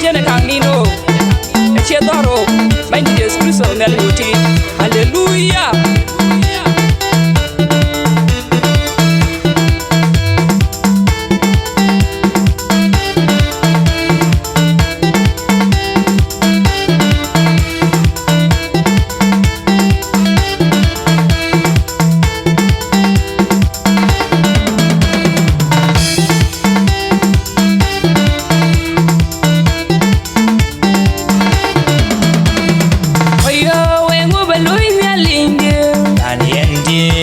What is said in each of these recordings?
tiene cagnino e ci adoro ma in Dio Cristo nel muti alleluia.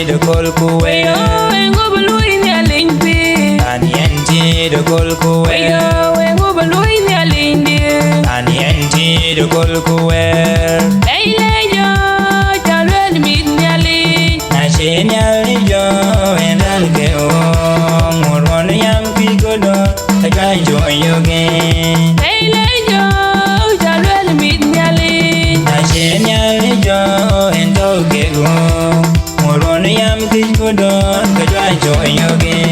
The Colco way, and go below in the link, and Yanti the Colco way, and go below in the link, and Yanti the Colco way. Hey, yo, Charlotte, meet Nelly, Nationally, Joe, and I'll get home. Or one young people, I can't join you again. Hey, yo, Charlotte, meet Nelly, Nationally, Joe, and I'll get home. One young people don't join you again.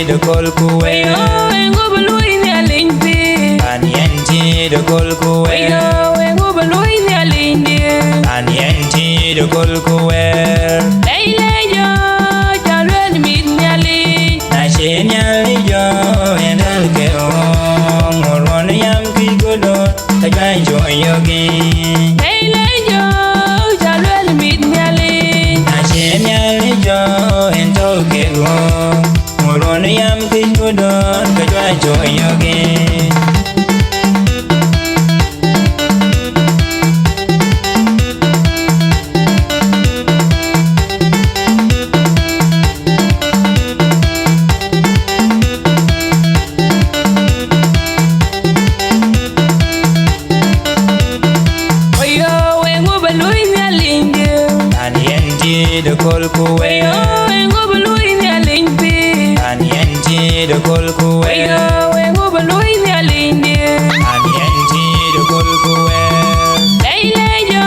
The Colco way, and go below in the link, and Yanti the Colco way, and go below in the link, and Yanti the Colco way. Hey, yo, Charlotte, meet Nelly, Nationally, Joe, and I'll get home. Or one young people don't I can't join you again. Hey, yo, Charlotte, meet Nelly, Nationally, Joe, and I'll get home. One young people don't join you again. And Yanti the Colco way, and go below in the link, and Yanti the Colco way, and go below in the link, and Yanti the Colco way. Hey, yo,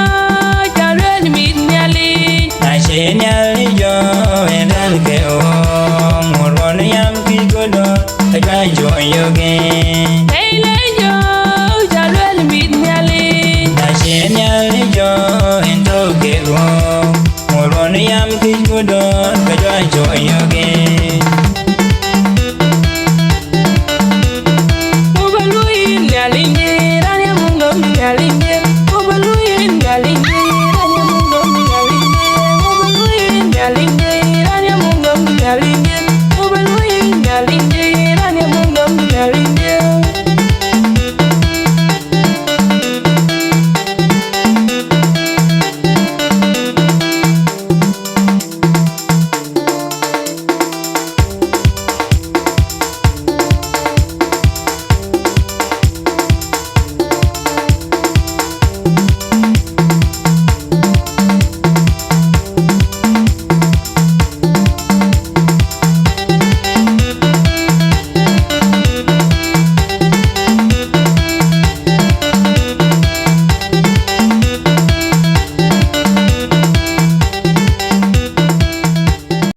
Charlotte, meet Nelly, Nationally, Joe, and I'll get home. Or one young people don't I can't join you again. Hey, yo, Charlotte, meet Nelly, Nationally, Joe, and I'll get home. Or one young people don't I join you again.